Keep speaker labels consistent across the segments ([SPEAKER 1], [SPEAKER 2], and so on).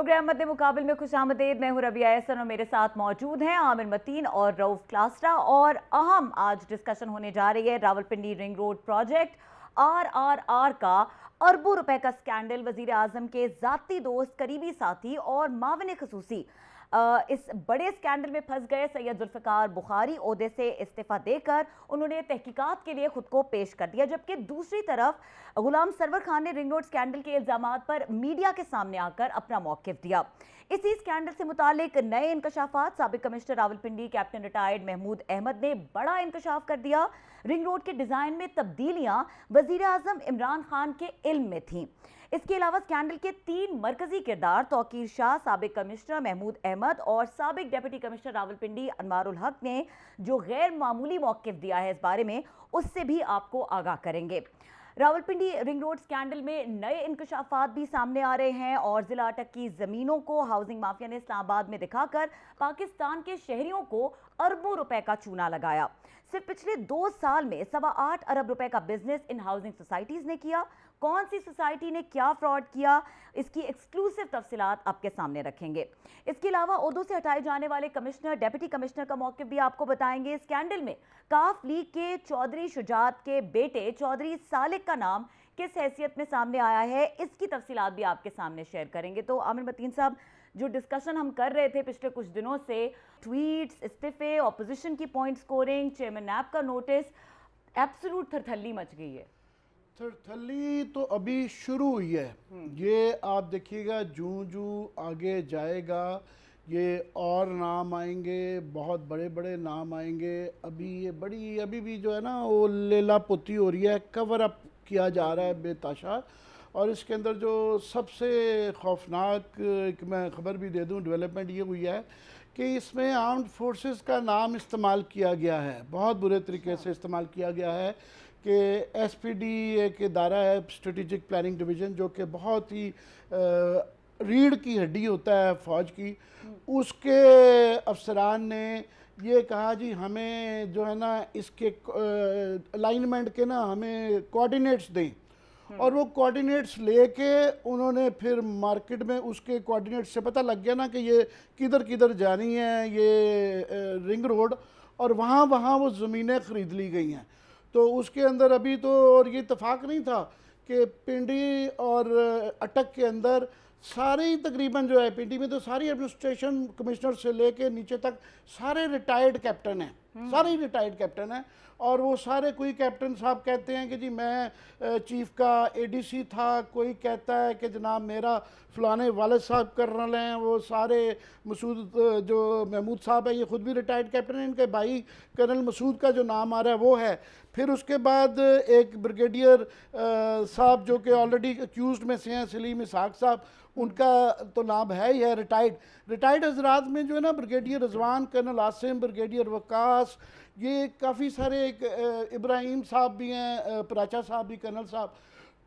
[SPEAKER 1] Programme मद्दे मुकाबिल में खुशामदीद। मैं हूं रबिया एहसन और मेरे साथ मौजूद हैं आमिर मतीन और रऊफ क्लास्टा। और अहम आज डिस्कशन होने जा रही है Rawalpindi ring road project RRR का अरबों रुपए का स्कैंडल। वजीर आजम के जाती दोस्त, करीबी साथी और माविन खसूसी इस बड़े स्कैंडल में फंस गए। सैयद जुल्फिकार बुखारी ओहदे से इस्तीफा देकर उन्होंने तहकीकात के लिए खुद को पेश कर दिया, जबकि दूसरी तरफ गुलाम सरवर खान ने रिंग रोड स्कैंडल के इल्जामात पर मीडिया के सामने आकर अपना मौकिफ दिया। इसी स्कैंडल से मुतालिक नए इंकशाफात। साबिक commissioner Rawalpindi captain retired Mahmood Ahmed ने बड़ा इंकशाफ कर दिया। रिंग रोड के डिजाइन में तब्दीलियां वजीर आजम इमरान खान के इल्म में थीं। इसके अलावा स्कैंडल के 3 मरकजी किरदार तौकीर शाह, साबिक कमिश्नर महमूद अहमद और साबिक डिप्टी कमिश्नर रावलपिंडी अनवारुल हक ने जो गैर मामूली मौकिफ दिया है, इस बारे में उससे भी आपको आगाह करेंगे। रावलपिंडी रिंग रोड स्कैंडल में नए इंकशाफात भी सामने आ रहे हैं और जिला अटक की जमीनों को हाउसिंग माफिया ने इस्लामाबाद में दिखाकर पाकिस्तान के शहरियों को अरबों रुपए का चूना लगाया। सिर्फ पिछले 2 साल में 8.25 अरब रुपए का बिजनेस इन हाउसिंग सोसाइटीज ने किया। कौन सी सोसाइटी ने क्या फ्रॉड किया, इसकी एक्सक्लूसिव तफसीलात आपके सामने रखेंगे। इसके अलावा ओहदों से हटाए जाने वाले कमिश्नर, डिप्टी कमिश्नर का मौक़िफ़ भी आपको बताएंगे। स्कैंडल में काफ लीग के चौधरी शुजात के बेटे चौधरी सालिक का नाम किस हैसियत में सामने आया है, इसकी तफसीलात भी आपके सामने शेयर करेंगे। तो आमिर मतीन साहब, जो डिस्कशन हम कर रहे थे पिछले कुछ दिनों से, ट्वीट्स, इस्तीफे, ऑपोजिशन की पॉइंट स्कोरिंग, चेयरमैन नैब का नोटिस, एब्सोल्यूट थरथल्ली मच गई है।
[SPEAKER 2] थरथल्ली तो अभी शुरू हुई है। ये आप देखिएगा जूं जूं आगे जाएगा ये और नाम आएंगे, बहुत बड़े बड़े नाम आएंगे। अभी ये बड़ी अभी भी जो है ना वो लेला पोती हो रही है, कवर अप किया जा रहा है बेताशा। और इसके अंदर जो सबसे खौफनाक एक मैं ख़बर भी दे दूं, डेवलपमेंट ये हुई है कि इसमें आर्म्ड फोर्सेस का नाम इस्तेमाल किया गया है, बहुत बुरे तरीके से इस्तेमाल किया गया है कि SPD एक इदारा है, स्ट्रेटेजिक प्लानिंग डिवीज़न, जो कि बहुत ही रीढ़ की हड्डी होता है फ़ौज की। उसके अफसरान ने ये कहा जी हमें जो है ना इसके अलाइनमेंट के ना हमें कोऑर्डिनेट्स दें, और वो कोऑर्डिनेट्स लेके उन्होंने फिर मार्केट में उसके कोऑर्डिनेट्स से पता लग गया ना कि ये किधर किधर जानी है ये रिंग रोड, और वहाँ वो ज़मीनें ख़रीद ली गई हैं। तो उसके अंदर अभी तो और ये इत्तेफाक नहीं था कि पिंडी और अटक के अंदर सारे ही तकरीबन जो है, पिंडी में तो सारी एडमिनिस्ट्रेशन कमिश्नर से लेके नीचे तक सारे रिटायर्ड कैप्टन हैं, सारे ही रिटायर्ड कैप्टन हैं। और वो सारे, कोई कैप्टन साहब कहते हैं कि जी मैं चीफ का ADC था, कोई कहता है कि जनाब मेरा फलाने वालिद साहब कर्नल हैं, वो सारे मसूद जो महमूद साहब है ये ख़ुद भी रिटायर्ड कैप्टन हैं, इनके भाई कर्नल मसूद का जो नाम आ रहा है वो है। फिर उसके बाद एक ब्रिगेडियर साहब जो कि ऑलरेडी अक्यूज़ड में से हैं, सलीम इसहाक साहब, उनका तो नाम है ही है रिटायर्ड हजरात में जो है ना brigadier रजवान, colonel Asim, brigadier Waqas, ये काफ़ी सारे, एक इब्राहिम साहब भी हैं, पराचा साहब भी, कर्नल साहब,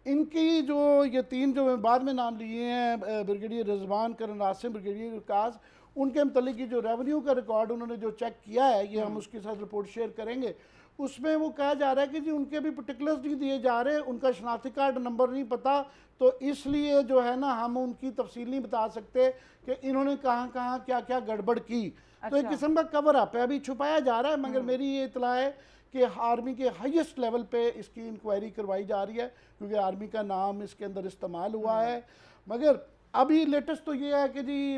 [SPEAKER 2] इनकी जो ये 3 जो बाद में नाम लिए हैं, brigadier रजवान, colonel Asim, brigadier Waqas, उनके मतलब की जो रेवेन्यू का रिकॉर्ड उन्होंने जो चेक किया है, ये हम उसके साथ रिपोर्ट शेयर करेंगे। उसमें वो कहा जा रहा है कि जी उनके भी पर्टिकुलर्स नहीं दिए जा रहे, उनका शनाख्ती कार्ड नंबर नहीं पता, तो इसलिए जो है ना हम उनकी तफसील नहीं बता सकते कि इन्होंने कहाँ कहाँ क्या क्या गड़बड़ की। अच्छा। तो एक किस्म का कवर अप है, अभी छुपाया जा रहा है, मगर मेरी ये इतला है कि आर्मी के हाईएस्ट लेवल पे इसकी इंक्वायरी करवाई जा रही है, क्योंकि आर्मी का नाम इसके अंदर इस्तेमाल हुआ है। मगर अभी लेटेस्ट तो ये है कि जी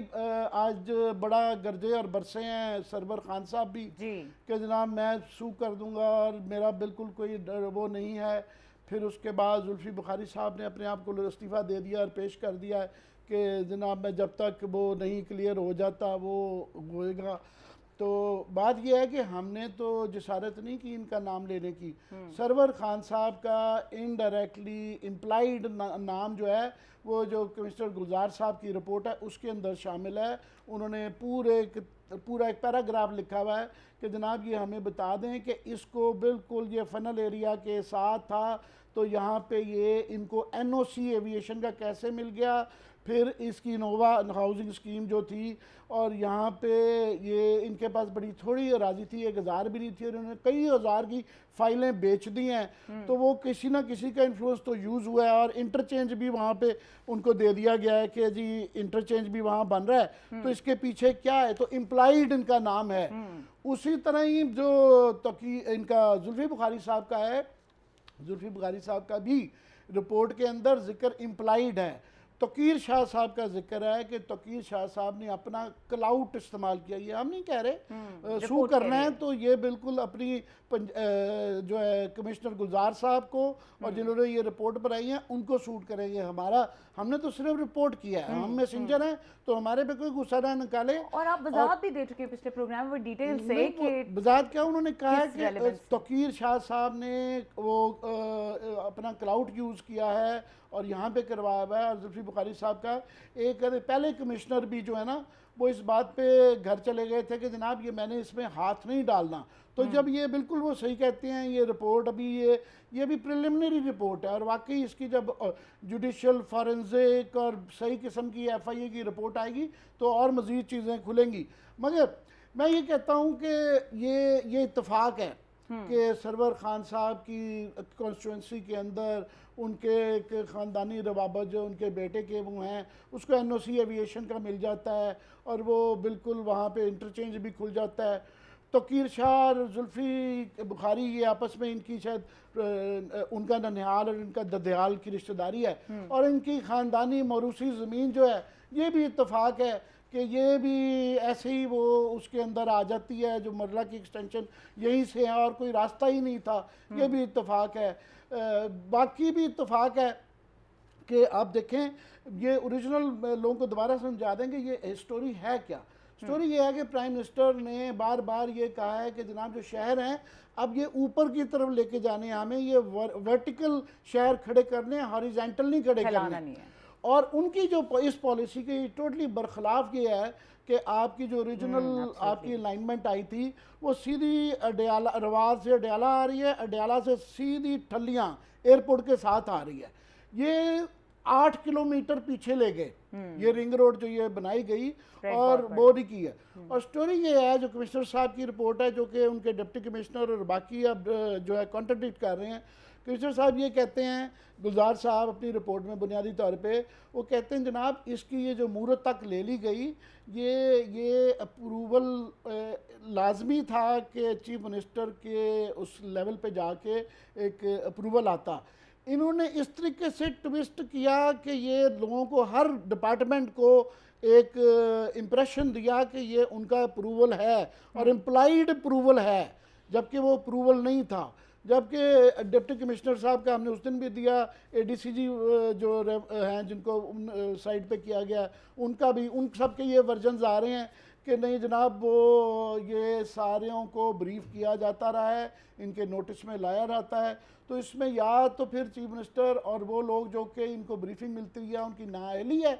[SPEAKER 2] आज बड़ा गरजे और बरसे हैं सरवर खान साहब भी कि जनाब मैं सू कर दूंगा और मेरा बिल्कुल कोई वो नहीं है। फिर उसके बाद जुल्फी बुखारी साहब ने अपने आप को इस्तीफ़ा दे दिया और पेश कर दिया है कि जनाब मैं जब तक वो नहीं क्लियर हो जाता वो होएगा। तो बात यह है कि हमने तो जसारत नहीं की इनका नाम लेने की। सरवर खान साहब का इनडायरेक्टली इम्प्लाइड नाम जो है वो जो कमिश्नर गुलजार साहब की रिपोर्ट है उसके अंदर शामिल है। उन्होंने पूरा एक पैराग्राफ लिखा हुआ है कि जनाब ये हमें बता दें कि इसको बिल्कुल ये फनल एरिया के साथ था, तो यहाँ पे ये इनको NOC एविएशन का कैसे मिल गया, फिर इसकी इनोवा हाउसिंग स्कीम जो थी, और यहाँ पे ये इनके पास बड़ी थोड़ी अराजी थी, 1000 भी नहीं थी, और उन्होंने कई हज़ार की फाइलें बेच दी हैं। तो वो किसी ना किसी का इन्फ्लुएंस तो यूज़ हुआ है, और इंटरचेंज भी वहाँ पे उनको दे दिया गया है कि जी इंटरचेंज भी वहाँ बन रहा है, तो इसके पीछे क्या है, तो इम्प्लाइड इनका नाम है। उसी तरह ही जो इनका जुल्फी बुखारी साहब का है, जुल्फी बुखारी साहब का भी रिपोर्ट के अंदर जिक्र इम्प्लाइड है। तकीर शाह साहब का जिक्र है कि तकीर शाह साहब ने अपना क्लाउट इस्तेमाल किया। ये हम नहीं कह रहे, सू करना है तो ये बिल्कुल अपनी जो है कमिश्नर गुलजार साहब को और जिन्होंने ये रिपोर्ट बनाई है उनको सूट करेंगे। हमने तो सिर्फ रिपोर्ट किया है, हम मैसेंजर हैं, तो हमारे पे कोई गुस्सा ना निकाले।
[SPEAKER 1] और आप वजाहत भी दे चुके हैं पिछले प्रोग्राम में डिटेल से कि
[SPEAKER 2] वजाहत क्या, उन्होंने कहा है कि तकीर शाह साहब ने वो अपना क्लाउड यूज़ किया है और यहाँ पे करवाया हुआ है। और जुल्फी बुखारी साहब का एक पहले कमिश्नर भी जो है ना, वो इस बात पे घर चले गए थे कि जनाब ये मैंने इसमें हाथ नहीं डालना। तो जब ये बिल्कुल वो सही कहते हैं, ये रिपोर्ट अभी ये भी प्रिलिमिनरी रिपोर्ट है, और वाकई इसकी जब जुडिशल फॉरेंसिक और सही किस्म की FIA की रिपोर्ट आएगी तो और मज़ीद चीज़ें खुलेंगी। मगर मैं ये कहता हूँ कि ये इत्तेफाक है कि सरवर खान साहब की कॉन्स्टिट्यूंसी के अंदर उनके एक ख़ानदानी रवाबत जो उनके बेटे के वो हैं, उसको NOC एविएशन का मिल जाता है, और वो बिल्कुल वहाँ पे इंटरचेंज भी खुल जाता है। तकीर शाह और जुल्फी बुखारी ये आपस में इनकी शायद उनका ननिहाल और इनका ददयाल की रिश्तेदारी है, और इनकी ख़ानदानी मौरूसी ज़मीन जो है ये भी इत्तेफाक है कि ये भी ऐसे ही वो उसके अंदर आ जाती है, जो मरला की एक्सटेंशन यहीं से है और कोई रास्ता ही नहीं था, ये भी इत्तेफाक है। बाकी भी इत्तेफाक है कि आप देखें, ये ओरिजिनल लोगों को दोबारा समझा देंगे ये स्टोरी है क्या। स्टोरी ये है कि प्राइम मिनिस्टर ने बार बार ये कहा है कि जनाब जो शहर हैं अब ये ऊपर की तरफ लेके जाने, हमें ये वर्टिकल शहर खड़े करने, हॉरिजेंटल नहीं खड़े करने। और उनकी जो इस पॉलिसी की टोटली बरखिलाफ ये है कि आपकी जो ओरिजिनल आपकी अलाइनमेंट आई थी वो सीधी अडयाला, रवाज से अडयाला आ रही है, अडयाला से सीधी ठल्लियाँ एयरपोर्ट के साथ आ रही है। ये 8 किलोमीटर पीछे ले गए ये रिंग रोड जो ये बनाई गई, और वो नहीं की है। और स्टोरी ये है, जो कमिश्नर साहब की रिपोर्ट है, जो कि उनके डिप्टी कमिश्नर और बाकी अब जो है कॉन्ट्रडिक्ट कर रहे हैं। कमिश्नर साहब ये कहते हैं, गुलजार साहब अपनी रिपोर्ट में बुनियादी तौर पे वो कहते हैं जनाब इसकी ये जो मूरत तक ले ली गई, ये अप्रूवल लाजमी था कि चीफ मिनिस्टर के उस लेवल पे जाके एक अप्रूवल आता। इन्होंने इस तरीके से ट्विस्ट किया कि ये लोगों को, हर डिपार्टमेंट को एक इम्प्रेशन दिया कि ये उनका अप्रूवल है और इम्प्लाइड अप्रूवल है, जबकि वो अप्रूवल नहीं था। जबकि डिप्टी कमिश्नर साहब का हमने उस दिन भी दिया, ADCG जो हैं जिनको साइड पे किया गया, उनका भी, उन सब के ये वर्जन्स आ रहे हैं कि नहीं जनाब वो ये सारों को ब्रीफ किया जाता रहा है, इनके नोटिस में लाया रहता है। तो इसमें या तो फिर चीफ मिनिस्टर और वो लोग जो कि इनको ब्रीफिंग मिलती है उनकी नाअहली है,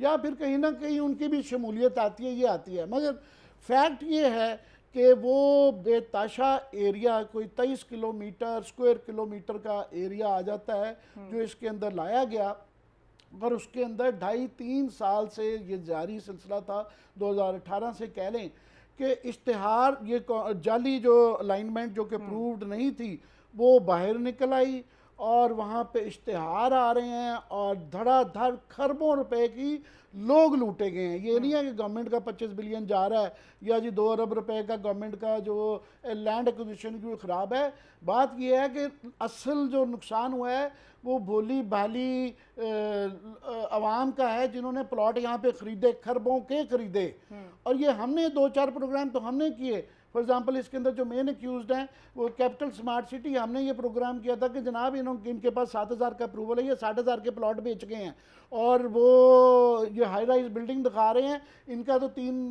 [SPEAKER 2] या फिर कहीं ना कहीं उनकी भी शमूलियत आती है, ये आती है। मगर फैक्ट ये है कि वो बेताशा एरिया कोई 23 किलोमीटर स्क्वायर किलोमीटर का एरिया आ जाता है जो इसके अंदर लाया गया, और उसके अंदर 2.5-3 साल से ये जारी सिलसिला था। 2018 से कह लें कि इश्तिहार, ये जाली जो अलाइनमेंट जो कि अप्रूव्ड नहीं थी वो बाहर निकल आई, और वहाँ पे इश्तिहार आ रहे हैं और धड़ाधड़ खरबों रुपए की लोग लूटे गए हैं। ये नहीं है कि गवर्नमेंट का 25 बिलियन जा रहा है या जी 2 अरब रुपए का गवर्नमेंट का जो लैंड एक्विजिशन की ख़राब है। बात ये है कि असल जो नुकसान हुआ है वो भोली भाली आवाम का है, जिन्होंने प्लॉट यहाँ पे ख़रीदे, खरबों के ख़रीदे। और ये हमने 2-4 प्रोग्राम तो हमने किए। फॉर एग्जांपल इसके अंदर जो मेन एक्यूज्ड हैं वो कैपिटल स्मार्ट सिटी, हमने ये प्रोग्राम किया था कि जनाब इनके पास 7,000 का अप्रूवल है, ये 60,000 के प्लॉट बेच गए हैं, और वो ये हाई राइज बिल्डिंग दिखा रहे हैं, इनका तो 3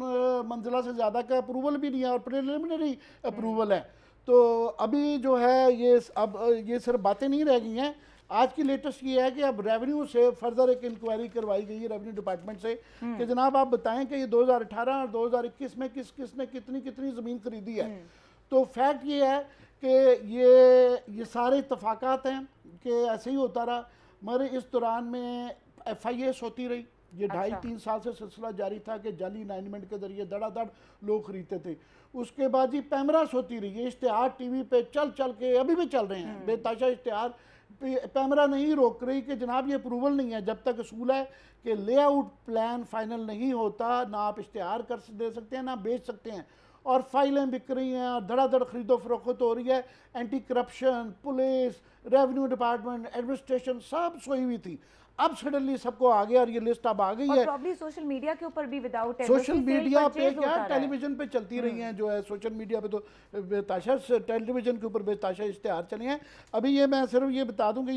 [SPEAKER 2] मंजिला से ज़्यादा का अप्रूवल भी नहीं है और प्रिलिमिनरी अप्रूवल है। तो अभी जो है ये सिर्फ बातें नहीं रह गई हैं। आज की लेटेस्ट ये है कि अब रेवेन्यू से फर्दर एक इंक्वायरी करवाई गई है रेवेन्यू डिपार्टमेंट से कि जनाब आप बताएं कि ये 2018 और 2021 में किसने कितनी ज़मीन खरीदी है। तो फैक्ट ये है कि ये सारे इत्तफाकात हैं कि ऐसे ही होता रहा, मगर इस दौरान में FIAs होती रही, ये ढाई
[SPEAKER 1] अच्छा।
[SPEAKER 2] 3 साल से सिलसिला जारी था कि जाली अलाइनमेंट के जरिए धड़ाधड़ लोग खरीदते थे। उसके बाद जी पैमरास होती रही, ये इश्तिहार टीवी पे चल चल के अभी भी चल रहे हैं बेताशा इश्तिहार। पैमरा नहीं रोक रही कि जनाब ये अप्रूवल नहीं है, जब तक असूल है कि लेआउट प्लान फाइनल नहीं होता ना आप इश्तिहार कर दे सकते हैं ना बेच सकते हैं। और फाइलें बिक रही हैं और धड़ाधड़ खरीदो फरोख्त हो रही है। Anti corruption, police, revenue department, administration सब सोई हुई थी। अब सडनली सबको आ गया और ये लिस्ट अब आ गई
[SPEAKER 1] और
[SPEAKER 2] है।
[SPEAKER 1] प्रॉब्ली सोशल मीडिया के ऊपर भी विदाउट
[SPEAKER 2] सोशल मीडिया पे क्या टेलीविजन पे चलती रही हैं जो है, सोशल मीडिया पे तो बेताशा टेलीविजन के ऊपर बेताशा इश्तिहार चले हैं। अभी ये मैं सिर्फ ये बता दूं कि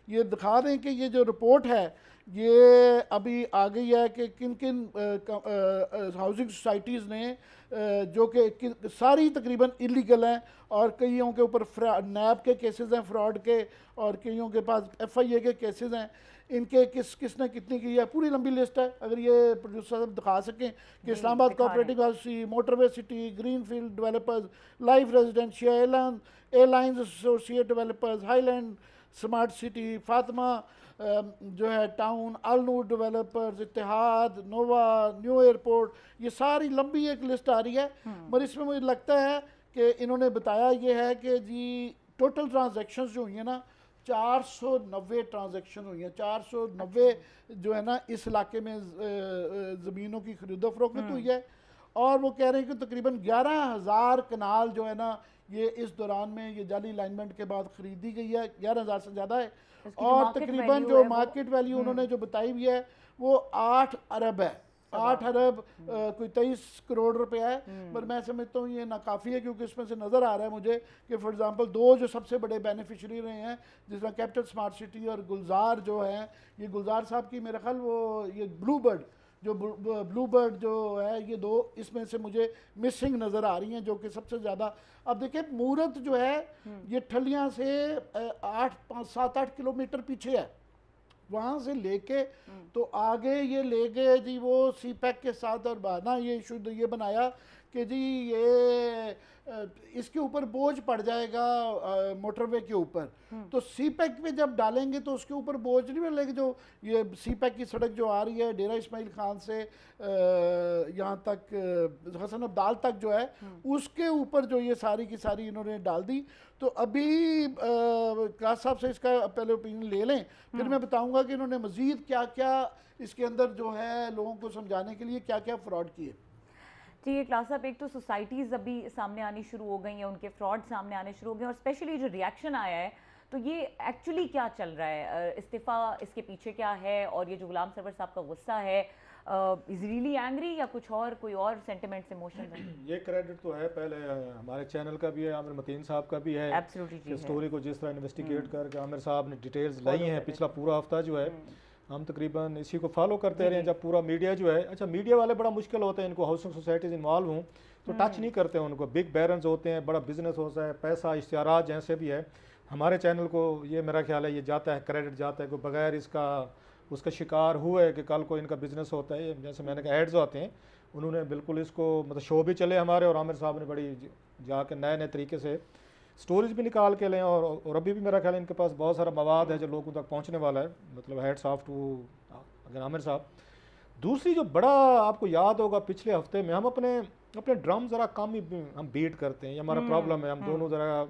[SPEAKER 2] ये दिखा दें कि ये जो रिपोर्ट है ये अभी आ गई है कि किन किन हाउसिंग सोसाइटीज़ ने जो कि सारी तकरीबन इलीगल हैं और कईयों के ऊपर नैब के केसेस हैं फ्रॉड के, और कईयों के पास FIA के केसेस हैं। इनके किसने कितनी की है पूरी लंबी लिस्ट है। अगर ये प्रोड्यूसर साहब दिखा सकें कि इस्लामाबाद कोऑपरेटिव हाउसी, motorway city, greenfield developers, life residential, airlines associate developers, highland smart city, Fatima जो है town, Al Noor developers, Ittehad, Nova, new airport, ये सारी लंबी एक लिस्ट आ रही है। मगर इसमें मुझे लगता है कि इन्होंने बताया ये है कि जी टोटल ट्रांजैक्शंस जो हुई हैं ना 490 ट्रांजैक्शन हुई हैं। 490 जो है ना इस इलाके में ज़मीनों की खरीदो फरोख्त हुई है। और वो कह रहे हैं कि तकरीबन 11,000 कनाल जो है ना ये इस दौरान में ये जाली अलाइनमेंट के बाद खरीदी गई है। 11,000 से ज़्यादा है। और तकरीबन जो मार्केट वैल्यू उन्होंने जो बताई हुई है वो 8 अरब है। 8 अरब कोई 23 करोड़ रुपए है। पर मैं समझता हूँ ये नाकाफ़ी है, क्योंकि इसमें से नज़र आ रहा है मुझे कि फॉर एग्जांपल दो जो सबसे बड़े बेनिफिशरी रहे हैं जिस तरह कैपिटल स्मार्ट सिटी और गुलजार जो है, ये गुलजार साहब की मेरा ख्याल वो ये ब्लूबर्ड जो है, ये दो इसमें से मुझे मिसिंग नज़र आ रही हैं जो कि सबसे ज़्यादा। अब देखिए मूरत जो है ये ठलियाँ से 7-8 किलोमीटर पीछे है। वहाँ से लेके तो आगे ये ले गए जी वो CPEC के साथ, और बहाना ये इशू ये बनाया कि जी ये इसके ऊपर बोझ पड़ जाएगा मोटरवे के ऊपर। तो CPEC पे जब डालेंगे तो उसके ऊपर बोझ नहीं मिलेगा। जो ये CPEC की सड़क जो आ रही है डेरा इस्माइल खान से यहाँ तक हसन अब्दाल तक जो है, उसके ऊपर जो ये सारी की सारी इन्होंने डाल दी। तो अभी क्लास साहब से इसका पहले ओपिनियन ले लें, फिर मैं बताऊंगा कि इन्होंने मज़ीद क्या क्या इसके अंदर जो है लोगों को समझाने के लिए क्या क्या फ्रॉड किए।
[SPEAKER 1] जी क्लास साहब, एक तो सोसाइटीज़ अभी सामने आनी शुरू हो गई हैं, उनके फ्रॉड सामने आने शुरू हो गए, और स्पेशली जो रिएक्शन आया है तो ये एक्चुअली क्या चल रहा है, इस्तीफ़ा इसके पीछे क्या है, और ये जो गुलाम सरवर साहब का गुस्सा है, इज रियली एंग्री या कुछ और कोई और सेंटिमेंट्स इमोशंस हैं?
[SPEAKER 3] ये क्रेडिट तो है पहले हमारे चैनल का भी है, आमिर मतीन साहब का भी है।
[SPEAKER 1] एब्सोल्युटली
[SPEAKER 3] कि स्टोरी को जिस तरह इन्वेस्टिगेट करके आमिर साहब ने डिटेल्स लाई हैं पिछला पूरा हफ्ता जो है, हम तकरीबन इसी को फॉलो करते रहे हैं। जब पूरा मीडिया जो है, अच्छा मीडिया वाले बड़ा मुश्किल होता है इनको, हाउसिंग सोसाइटीज इन्वॉल्व हों तो टच नहीं करते हैं उनको, बिग बैरन्स होते हैं, बड़ा बिजनेस होता है, पैसा इश्तिहारात जैसे भी है। हमारे चैनल को ये मेरा ख्याल है ये जाता है, क्रेडिट जाता है कि बगैर इसका उसका शिकार हुआ है कि कल को इनका बिजनेस होता है, जैसे मैंने कहा एड्स आते हैं, उन्होंने बिल्कुल इसको मतलब शो भी चले हमारे, और आमिर साहब ने बड़ी जाके नए नए तरीके से स्टोरीज भी निकाल के लें, और अभी भी मेरा ख्याल है इनके पास बहुत सारा मवाद है जो लोगों तक पहुंचने वाला है। मतलब हैट्स ऑफ टू अगर आमिर साहब। दूसरी जो बड़ा आपको याद होगा पिछले हफ्ते में हम अपने ड्रम ज़रा कम ही हम बीट करते हैं, ये हमारा प्रॉब्लम है। हम दोनों ज़रा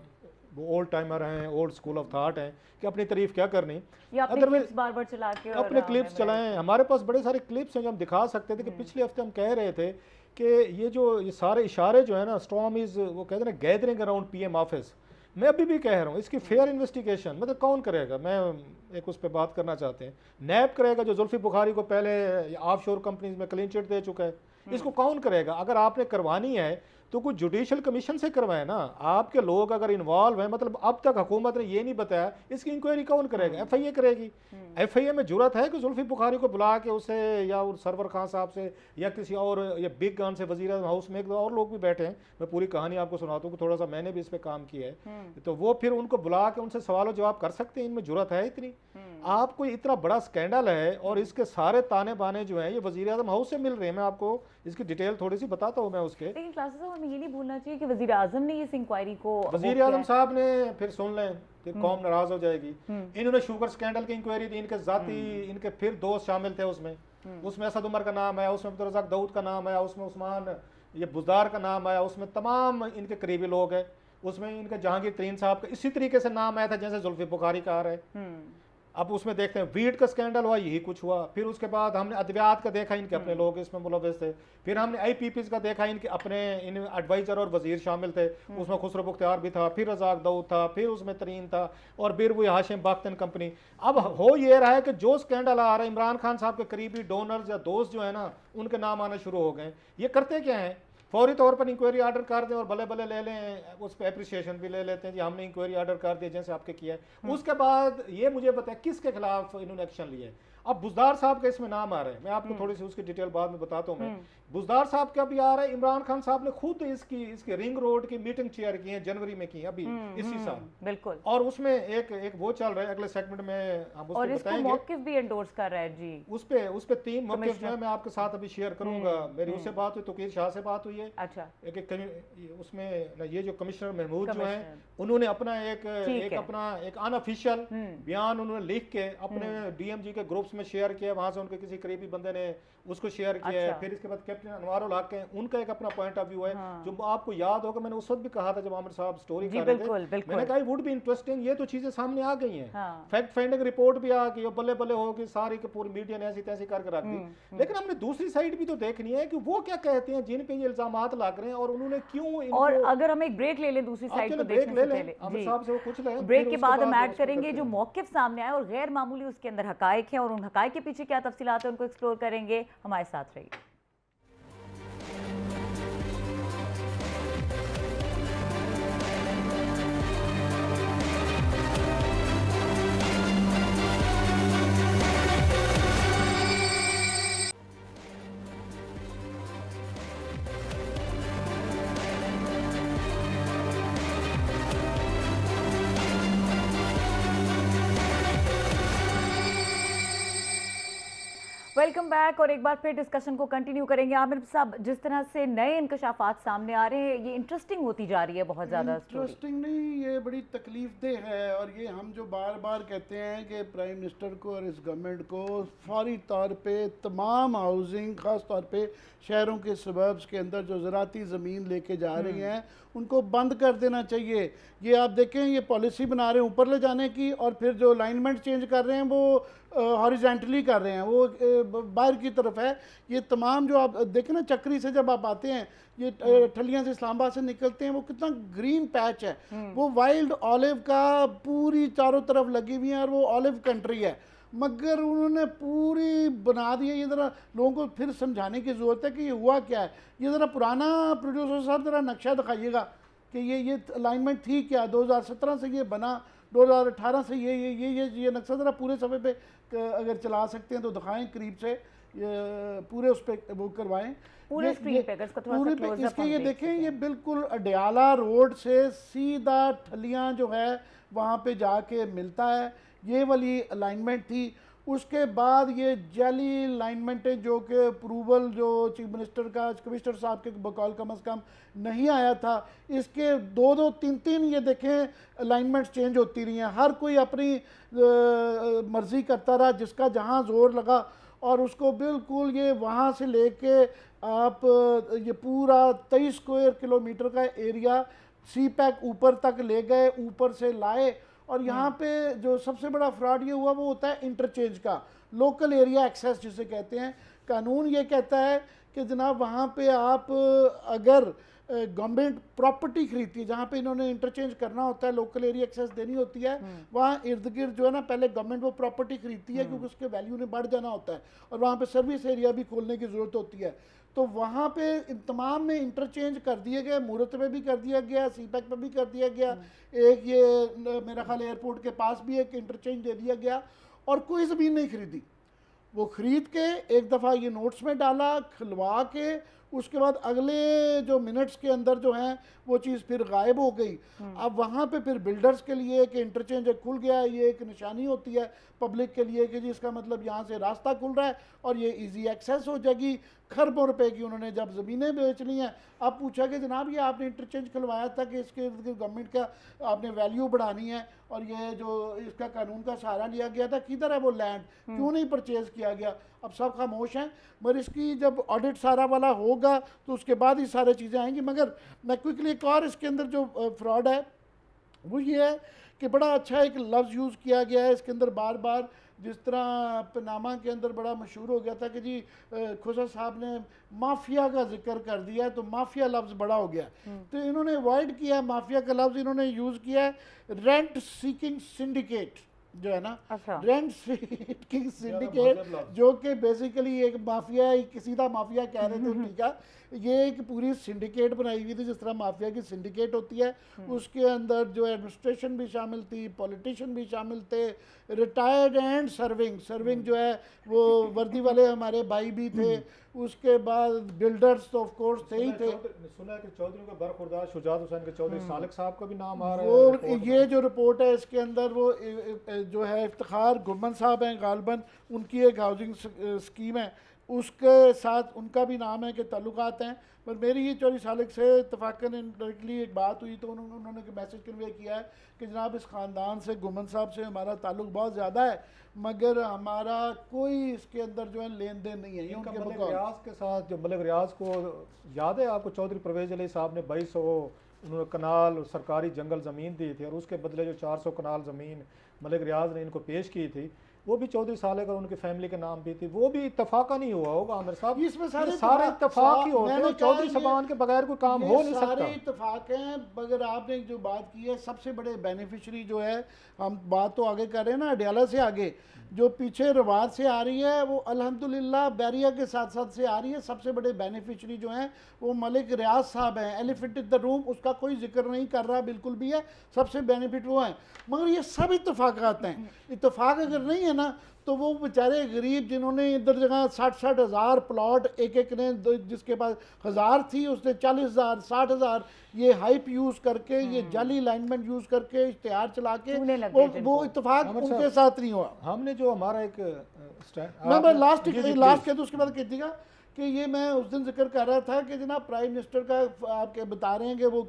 [SPEAKER 3] वो ओल्ड टाइमर हैं, ओल्ड स्कूल ऑफ थाट हैं कि अपनी तारीफ क्या करनी,
[SPEAKER 1] अपने क्लिप्स बार-बार चला के
[SPEAKER 3] अपने क्लिप्स चलाएं। हमारे पास बड़े सारे क्लिप्स हैं जो हम दिखा सकते थे कि पिछले हफ्ते हम कह रहे थे कि ये सारे इशारे जो है ना, स्टॉर्म इज वो कहते हैं ना गैदरिंग अराउंड PM ऑफिस। मैं अभी भी कह रहा हूँ इसकी फेयर इन्वेस्टिगेशन मतलब कौन करेगा, मैं एक उस पर बात करना चाहते हैं। नैब करेगा जो जुल्फी बुखारी को पहले ऑफशोर कंपनीज में क्लीन चिट दे चुका है, इसको कौन करेगा? अगर आपने करवानी है तो कुछ जुडिशल कमीशन से करवाए ना, आपके लोग अगर इन्वॉल्व हैं, मतलब अब तक हुकूमत ने ये नहीं बताया, इसकी इंक्वायरी कौन करेगा? FIA करेगी। FIA में जरूरत है कि जुल्फी बुखारी को बुला के उसे या सरवर खान साहब से या किसी और या बिग गन से, वजीर हाउस में एक दो और लोग भी बैठे हैं, मैं पूरी कहानी आपको सुनाता हूँ कि थोड़ा सा मैंने भी इस पर काम किया है, तो वो फिर उनको बुला के उनसे सवाल जवाब कर सकते हैं। इनमें जरूरत है इतनी? आपको इतना बड़ा स्कैंडल है और इसके सारे ताने बाने जो हैं ये वजीर आजम हाउस से मिल रहे हैं। मैं आपको इसकी डिटेल थोड़ी सी बताता हूँ मैं उसके।
[SPEAKER 1] लेकिन क्लासेस हमें ये नहीं भूलना चाहिए कि वजीर आजम ने इस इंक्वायरी को,
[SPEAKER 3] वजीर आजम साहब ने फिर सुन लें कि कौम नाराज हो जाएगी। इन्होंने शुगर स्कैंडल की इंक्वायरी दी, इनके जाती इनके फिर दोस्त शामिल थे उसमें, उसमें असद उमर का नाम आया, उसमें अब्दुल रज़ाक दाऊद का नाम आया, उसमें उस्मान ये बुज़दार का नाम आया, उसमें तमाम इनके करीबी लोग हैं, उसमें इनका जहांगीर तरीन साहब का इसी तरीके से नाम आया था जैसे जुल्फी बुखारी का आ रहा है। अब उसमें देखते हैं वीट का स्कैंडल हुआ, यही कुछ हुआ। फिर उसके बाद हमने अद्वियात का देखा, इनके अपने लोग इसमें मुलव्वस थे। फिर हमने IPPs का देखा, इनके अपने इन एडवाइजर और वजीर शामिल थे, उसमें खुसरो बुख्तियार भी था, फिर रज़ाक दाऊद था, फिर उसमें तरीन था, और फिर वो हाशिम बख्त एंड कंपनी। अब हो ये रहा है कि जो स्कैंडल आ रहा है, इमरान खान साहब के करीबी डोनर्स या दोस्त जो है ना, उनके नाम आना शुरू हो गए। ये करते क्या हैं, फौरी तौर पर इंक्वायरी ऑर्डर कर दें और भले भले ले लें, उस पर एप्रिसिएशन भी ले लेते हैं जी हमने इंक्वायरी ऑर्डर कर दिया जैसे आपके किया है। उसके बाद ये मुझे बताया किसके खिलाफ इन्होंने एक्शन लिया है। अब बुज़दार साहब का इसमें नाम आ रहा है, मैं आपको थोड़ी सी उसकी डिटेल बाद में बताता हूँ। मैं बुज़दार साहब का भी आ रहा है। इमरान खान साहब ने खुद इसकी रिंग रोड की मीटिंग चेयर की है, जनवरी में की अभी इसी साल,
[SPEAKER 1] बिल्कुल।
[SPEAKER 3] और उसमें एक वो चल रहा है, अगले सेगमेंट में हम उसको
[SPEAKER 1] और इसको
[SPEAKER 3] बताएंगे।
[SPEAKER 1] मौक़िफ़ भी एंडोर्स कर रहा है जी।
[SPEAKER 3] उस पे 3 मौक़िफ़ जो है मैं आपके साथ अभी शेयर करूंगा। मेरी उससे बात हुई, तोकीर शाह से बात हुई है।
[SPEAKER 1] अच्छा।
[SPEAKER 3] उसमें ये जो कमिश्नर महमूद जो है, उन्होंने अपना एक अनऑफिशियल बयान उन्होंने लिख के अपने DMG के ग्रुप्स में शेयर किया, वहां से उनके किसी करीबी बंदे ने उसको शेयर किया है। फिर इसके बाद कैप्टन अनवारुल हक है, उनका एक अपना पॉइंट ऑफ व्यू है, जो आपको याद होगा मैंने उस वक्त भी कहा था जब आमिर साहब स्टोरी कर रहे थे, मैंने कहा वुड बी इंटरेस्टिंग, ये तो चीजें सामने आ गई हैं, फैक्ट फाइंडिंग रिपोर्ट भी आ गई, बल्ले बल्ले हो गई सारी की पूरी मीडिया ने ऐसी तैसी करके रख दी। लेकिन हमने दूसरी साइड भी तो देखनी है कि वो क्या कहते हैं जिन पे ये इल्जामात लग रहे हैं, और उन्होंने क्यों। और
[SPEAKER 1] अगर हम एक ब्रेक ले लें दूसरी साइड को देखने से पहले,
[SPEAKER 3] आमिर साहब से वो कुछ लें,
[SPEAKER 1] ब्रेक के बाद हम ऐड करेंगे जो मौक़िफ़ सामने आए और गैर मामूली उसके अंदर हकायक हैं, और उन हकायक के पीछे क्या तफसीलात है उनको एक्सप्लोर करेंगे। हमारे साथ रहिए। वेलकम बैक, और एक बार फिर डिस्कशन को कंटिन्यू करेंगे। आमिर साहब, जिस तरह से नए इंकशाफात सामने आ रहे हैं, ये इंटरेस्टिंग होती जा रही है बहुत ज़्यादा।
[SPEAKER 2] इंटरेस्टिंग नहीं, ये बड़ी तकलीफदेह है। और ये हम जो बार बार कहते हैं कि प्राइम मिनिस्टर को और इस गवर्नमेंट को फौरी तौर पे तमाम हाउसिंग, ख़ास तौर पे शहरों के सबर्ब्स के अंदर जो ज़राती ज़मीन लेके जा रही हैं, उनको बंद कर देना चाहिए। ये आप देखें, ये पॉलिसी बना रहे हैं ऊपर ले जाने की, और फिर जो अलाइनमेंट चेंज कर रहे हैं वो हॉरिजेंटली कर रहे हैं, वो बाहर की तरफ है। ये तमाम जो आप देखें ना, चक्री से जब आप आते हैं, ये ठलियां से इस्लामाबाद से निकलते हैं, वो कितना ग्रीन पैच है, वो वाइल्ड ऑलिव का पूरी चारों तरफ लगी हुई है, और वो ऑलिव कंट्री है। मगर उन्होंने पूरी बना दी है। ये ज़रा लोगों को फिर समझाने की ज़रूरत है कि ये हुआ क्या है। ये ज़रा पुराना प्रोड्यूसर साहब ज़रा नक्शा दिखाइएगा कि ये अलाइनमेंट थी क्या, 2017 से ये बना, 2018 से ये नक्शा ज़रा पूरे सफ़े पे अगर चला सकते हैं तो दिखाएं करीब से, पूरे उस पर वो करवाएं
[SPEAKER 1] पूरे स्क्रीन पे, अगर इसको थोड़ा सा क्लोज अप
[SPEAKER 2] इसके ये देखें, ये बिल्कुल अडयाला रोड से सीधा ठलियाँ जो है वहाँ पे जाके मिलता है। ये वाली अलाइनमेंट थी। उसके बाद ये जाली अलाइनमेंटें जो कि अप्रूवल जो चीफ मिनिस्टर का, कमिश्नर साहब के बकौल कम अज़ कम नहीं आया था, इसके 2-2, 3-3 ये देखें अलाइनमेंट्स चेंज होती रही हैं। हर कोई अपनी मर्ज़ी करता रहा, जिसका जहाँ ज़ोर लगा, और उसको बिल्कुल ये वहाँ से लेके आप ये पूरा 23 स्क्वायर किलोमीटर का एरिया CPEC ऊपर तक ले गए, ऊपर से लाए। और यहाँ पे जो सबसे बड़ा फ्रॉड ये हुआ वो होता है इंटरचेंज का, लोकल एरिया एक्सेस जिसे कहते हैं। कानून ये कहता है कि जनाब वहाँ पे आप अगर गवर्नमेंट प्रॉपर्टी खरीदती है, जहाँ पे इन्होंने इंटरचेंज करना होता है, लोकल एरिया एक्सेस देनी होती है, वहाँ इर्द गिर्द जो है ना, पहले गवर्नमेंट वो प्रॉपर्टी खरीदती है क्योंकि उसके वैल्यू ने बढ़ जाना होता है, और वहाँ पे सर्विस एरिया भी खोलने की ज़रूरत होती है। तो वहाँ पे तमाम में इंटरचेंज कर दिए गए, मूरत में भी कर दिया गया, CPEC पे भी कर दिया गया, एक ये मेरा ख्याल एयरपोर्ट के पास भी एक इंटरचेंज दे दिया गया, और कोई ज़मीन नहीं खरीदी। वो ख़रीद के एक दफ़ा ये नोट्स में डाला, खिलवा के उसके बाद अगले जो मिनट्स के अंदर जो है वो चीज़ फिर गायब हो गई। अब वहाँ पे फिर बिल्डर्स के लिए कि इंटरचेंज खुल गया है, ये एक निशानी होती है पब्लिक के लिए कि जी इसका मतलब यहाँ से रास्ता खुल रहा है और ये इजी एक्सेस हो जाएगी। खरबों रुपए की उन्होंने जब ज़मीनें बेच ली हैं, अब पूछा कि जनाब ये आपने इंटरचेंज खुलवाया था कि इसके गवर्नमेंट का आपने वैल्यू बढ़ानी है और ये जो इसका कानून का सहारा लिया गया था, किधर है वो लैंड, क्यों नहीं परचेज़ किया गया? अब सब खामोश हैं। मगर इसकी जब ऑडिट सारा वाला होगा तो उसके बाद ही सारी चीज़ें आएंगी। मगर मैं क्विकली एक और इसके अंदर जो फ्रॉड है वो ये है कि बड़ा अच्छा एक लफ्ज़ यूज़ किया गया है इसके अंदर बार बार, जिस तरह पनामा के अंदर बड़ा मशहूर हो गया था कि जी खोसा साहब ने माफिया का जिक्र कर दिया, तो माफिया लफ्ज़ बड़ा हो गया। तो इन्होंने अवॉइड किया माफिया का लफ्ज़, इन्होंने यूज़ किया है रेंट सीकिंग सिंडिकेट, जो है ना,
[SPEAKER 1] अच्छा।
[SPEAKER 2] रेंट सीकिंग सिंडिकेट, जो कि बेसिकली एक माफिया, एक सीधा माफिया कह रहे थे ठीक है। ये एक पूरी सिंडिकेट बनाई हुई थी जिस तरह माफिया की सिंडिकेट होती है। उसके अंदर जो एडमिनिस्ट्रेशन भी शामिल थी, पॉलिटिशियन भी शामिल थे, रिटायर्ड एंड सर्विंग जो है वो वर्दी वाले हमारे भाई भी थे। उसके बाद बिल्डर्स तो ऑफ कोर्स थे ही थे।
[SPEAKER 3] सुना है कि चौधरी का बरखुरदार शुजात हुसैन के चौधरी सालिक साहब का भी नाम आ रहा है
[SPEAKER 2] वो ये जो रिपोर्ट है इसके अंदर वो जो है इफ्तिखार गुम्मन साहब हैं गालबन, उनकी एक हाउसिंग स्कीम है, उसके साथ उनका भी नाम है कि ताल्लुकात हैं। पर मेरी ये चौधरी सालिक से इतफाकन इनडायरेक्टली एक बात हुई तो उन्होंने मैसेज कन्वे किया है कि जनाब इस ख़ानदान से गुम्मन साहब से हमारा ताल्लुक बहुत ज़्यादा है, मगर हमारा कोई इसके अंदर जो है लेन देन नहीं है। ये उनके
[SPEAKER 3] मलिक
[SPEAKER 2] बकौल
[SPEAKER 3] रियाज के साथ, जो मलिक रियाज को याद है आपको, चौधरी परवेज अली साहब ने 2200 उन्होंने कनाल सरकारी जंगल ज़मीन दी थी और उसके बदले जो 400 कनाल ज़मीन मलिक रियाज ने इनको पेश की थी वो भी चौधरी सालिक और उनकी फैमिली के नाम भी थी। वो भी इत्तफाका नहीं हुआ होगा आमिर साहब,
[SPEAKER 2] इसमें सारे
[SPEAKER 3] इत्तफाक ही होते हैं, चौधरी साहबान के बगैर कोई काम हो नहीं सकता।
[SPEAKER 2] सारे इत्तफाक हैं। मगर आपने जो बात की है सबसे बड़े बेनिफिशरी जो है, हम बात तो आगे कर रहे हैं ना अडियाला से आगे, जो पीछे रवाज से आ रही है वो अल्हम्दुलिल्लाह बैरिया के साथ साथ से आ रही है। सबसे बड़े बेनिफिशरी जो हैं वो मलिक रियाज साहब हैं। एलिफेंट इन द रूम उसका कोई जिक्र नहीं कर रहा बिल्कुल भी है, सबसे बेनिफिट वो हैं। मगर ये सब इत्तफाकात हैं। इत्तफाक अगर नहीं है ना तो वो बेचारे गरीब जिन्होंने इधर जगह 60-60 हज़ार प्लॉट एक एक ने, जिसके पास 1000 थी उसने 40,000 60,000 ये हाइप यूज़ करके, ये जाली अलाइनमेंट यूज़ करके इश्तेहार चला के वो इत्तफाक उनके साथ नहीं हुआ।
[SPEAKER 3] हमने जो हमारा एक
[SPEAKER 2] मैं लास्ट कह दूँ उसके बाद कह दीजिएगा कि ये मैं उस दिन जिक्र कर रहा था कि जनाब प्राइम मिनिस्टर का आपके बता रहे हैं कि वो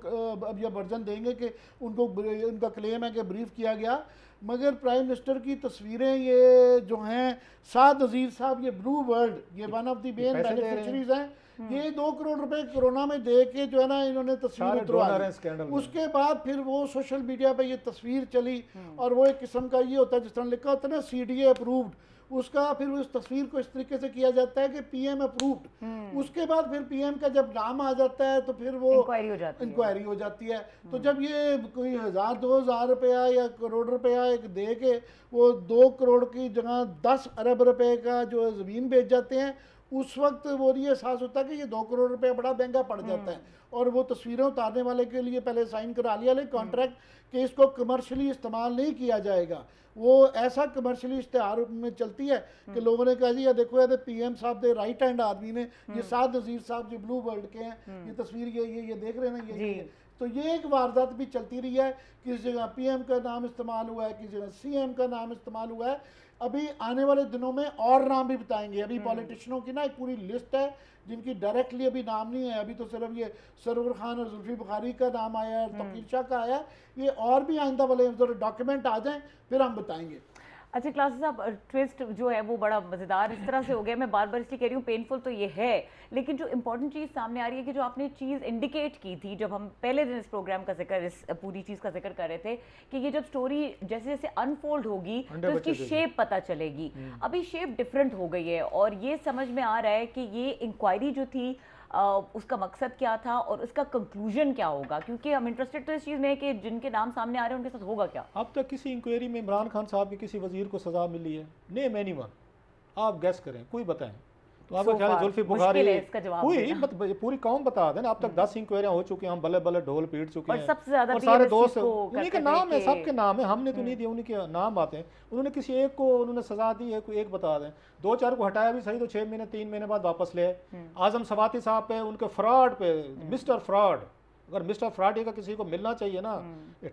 [SPEAKER 2] अब ये वर्जन देंगे कि उनका क्लेम है कि ब्रीफ किया गया, मगर प्राइम मिनिस्टर की तस्वीरें ये जो हैं साद नज़ीर साहब, ये ब्लू वर्ल्ड, ये one of the main beneficiaries हैं। ये 2 करोड़ रुपए कोरोना में दे के जो है ना इन्होंने तस्वीर उतरवा दी। उसके बाद फिर वो सोशल मीडिया पे ये तस्वीर चली और वो एक किस्म का ये होता है जिस तरह लिखा होता है ना CDA अप्रूव्ड, उसका फिर उस तस्वीर को इस तरीके से किया जाता है कि PM अप्रूव्ड। उसके बाद फिर PM का जब नाम आ जाता है तो फिर वो इंक्वायरी हो जाती है। तो जब ये कोई 1000-2000 रुपया या करोड़ रुपया एक दे के वो 2 करोड़ की जगह 10 अरब रुपए का जो ज़मीन बेच जाते हैं, उस वक्त वो ये एहसास होता है कि ये 2 करोड़ रुपया बड़ा महंगा पड़ जाता है। और वो तस्वीरें उतारने वाले के लिए पहले साइन करा लिया कॉन्ट्रैक्ट कि इसको कमर्शियली इस्तेमाल नहीं किया जाएगा। वो ऐसा कमर्शियली इश्तेहार में चलती है कि लोगों ने कहा जी ये देखो ये PM साहब दे राइट हैंड आदमी ने, ये साद नज़ीर साहब जो ब्लू वर्ल्ड के हैं, ये तस्वीर ये देख रहे हैं ना ये। तो ये एक वारदात भी चलती रही है, किस जगह PM का नाम इस्तेमाल हुआ है, किस जगह CM का नाम इस्तेमाल हुआ है। अभी आने वाले दिनों में और नाम भी बताएंगे। अभी पॉलिटिशियनों की ना एक पूरी लिस्ट है जिनकी डायरेक्टली अभी नाम नहीं है। अभी तो सिर्फ ये सरवर खान और जुल्फी बुखारी का नाम आया है, तकीर शाह का आया। ये और भी आइंदा वाले डॉक्यूमेंट आ जाएं फिर हम बताएंगे।
[SPEAKER 1] अच्छा क्लास साहब, ट्विस्ट जो है वो बड़ा मज़ेदार इस तरह से हो गया, मैं बार बार इसलिए कह रही हूँ पेनफुल तो ये है, लेकिन जो इंपॉर्टेंट चीज़ सामने आ रही है कि जो आपने चीज़ इंडिकेट की थी जब हम पहले दिन इस प्रोग्राम का जिक्र, इस पूरी चीज़ का जिक्र कर रहे थे कि ये जब स्टोरी जैसे जैसे अनफोल्ड होगी तो इसकी शेप पता चलेगी। अभी शेप डिफरेंट हो गई है और ये समझ में आ रहा है कि ये इंक्वायरी जो थी उसका मकसद क्या था और उसका कंक्लूजन क्या होगा, क्योंकि हम इंटरेस्टेड तो इस चीज़ में है कि जिनके नाम सामने आ रहे हैं उनके साथ होगा क्या।
[SPEAKER 3] अब तक किसी इंक्वायरी में इमरान खान साहब के किसी वजीर को सज़ा मिली है? नेम एनीवन, आप गैस करें, कोई बताएं। तो आपका
[SPEAKER 1] So
[SPEAKER 3] ख्याल है
[SPEAKER 1] far,
[SPEAKER 3] जुल्फी
[SPEAKER 1] मुश्किल
[SPEAKER 3] बुखारी
[SPEAKER 1] है इसका जवाब
[SPEAKER 3] हुई
[SPEAKER 1] देना।
[SPEAKER 3] ये पूरी कौम बता दें ना, अब तक 10 इंक्वायरियां हो चुकी हैं, हम बल्ले बल्ले ढोल पीट चुके
[SPEAKER 1] और
[SPEAKER 3] हैं,
[SPEAKER 1] सबसे ज्यादा
[SPEAKER 3] और
[SPEAKER 1] भी
[SPEAKER 3] सारे
[SPEAKER 1] इस
[SPEAKER 3] दोस्त
[SPEAKER 1] चीज़ को
[SPEAKER 3] उन्हीं के
[SPEAKER 1] करते थे
[SPEAKER 3] नाम है,
[SPEAKER 1] कि-
[SPEAKER 3] सबके नाम है, हमने तो नहीं दिए, उन्हीं के नाम आते हैं। उन्होंने किसी एक को उन्होंने सजा दी है, कोई एक बता दें, 2-4 को हटाया भी सही तो 6 महीने 3 महीने बाद वापस ले आए। आजम सवाती साहब पे, उनके फ्रॉड पे, मिस्टर फ्रॉड, अगर मिस्टर फ्रॉडी का किसी को मिलना चाहिए ना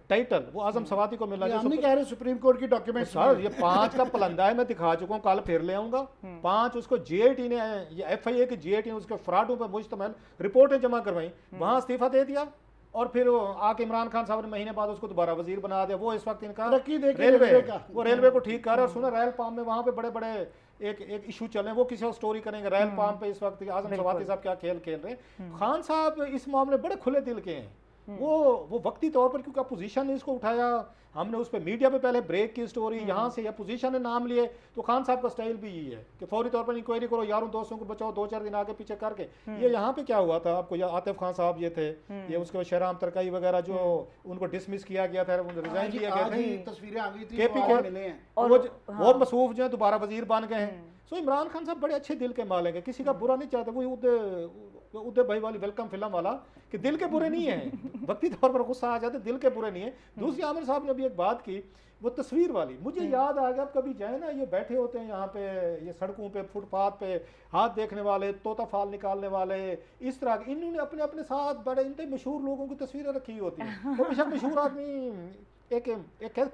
[SPEAKER 3] टाइटल, वो आजम सवाती को मिलना
[SPEAKER 2] ये हम
[SPEAKER 3] चाहिए।
[SPEAKER 2] नहीं कह रहे सुप्रीम कोर्ट की डॉक्यूमेंट
[SPEAKER 3] सर ये 5 का पलंदा है, मैं दिखा चुका हूँ, कल फिर ले आऊंगा। 5 उसको जीआईटी ने, ये एफआईए की जीआईटी ने उसके फ्रॉडों पर मुश्तमिल रिपोर्टें जमा करवाई, वहां इस्तीफा दे दिया, और फिर वो आके इमरान खान साहब ने महीने बाद उसको दोबारा वजीर बना दिया। वो इस वक्त इनका
[SPEAKER 2] तरक्की देके
[SPEAKER 3] रेलवे
[SPEAKER 2] रेलवे का।
[SPEAKER 3] वो रेलवे को ठीक कर रहा है, और सुना रेल पाम में वहां पे बड़े बड़े एक इशू चल रहे हैं, वो किसी और स्टोरी करेंगे। रेल पाम पे इस वक्त आजम सवाती साहब क्या खेल खेल रहे हैं। खान साहब इस मामले बड़े खुले दिल के हैं। वो वक्ती तौर पर, क्योंकि अपोजिशन ने इसको उठाया, हमने उस पर मीडिया पे पहले ब्रेक की स्टोरी, यहाँ से अपोजिशन ने नाम लिए, तो खान साहब का स्टाइल भी यही है कि फौरी तौर पर इंक्वायरी करो, यारों दोस्तों को बचाओ, 2-4 दिन आगे पीछे करके। ये यहाँ पे क्या हुआ था आपको, आतिफ खान साहब ये थे, ये उसके बाद शहराम तरकाई वगैरह, जो उनको डिसमिस किया गया था, रिजाइन दिया गया
[SPEAKER 2] आज ही
[SPEAKER 3] था,
[SPEAKER 2] तस्वीरें आ गई थी,
[SPEAKER 3] केपी
[SPEAKER 2] वो
[SPEAKER 3] के
[SPEAKER 2] आज मिले हैं।
[SPEAKER 1] और
[SPEAKER 3] वो मसूफ जो है दोबारा वजीर बन गए हैं। सो इमरान खान साहब बड़े अच्छे दिल के मालिक है, किसी का बुरा नहीं चाहते। वो उदय भाई वाली वेलकम फिल्म वाला कि दिल के बुरे नहीं है, वक्ती तौर पर गुस्सा आ जाते, दिल के बुरे नहीं है। दूसरी आमिर साहब ने अभी एक बात की, वो तस्वीर वाली मुझे याद आ गया। अब कभी जाए ना, ये बैठे होते हैं यहाँ पे, ये सड़कों पे, फुटपाथ पे, हाथ देखने वाले, तोता फाल निकालने वाले, इस तरह के, इन्होंने अपने अपने साथ बड़े इंतने मशहूर लोगों की तस्वीरें रखी होती हैं। वो बेशक मशहूर आदमी एक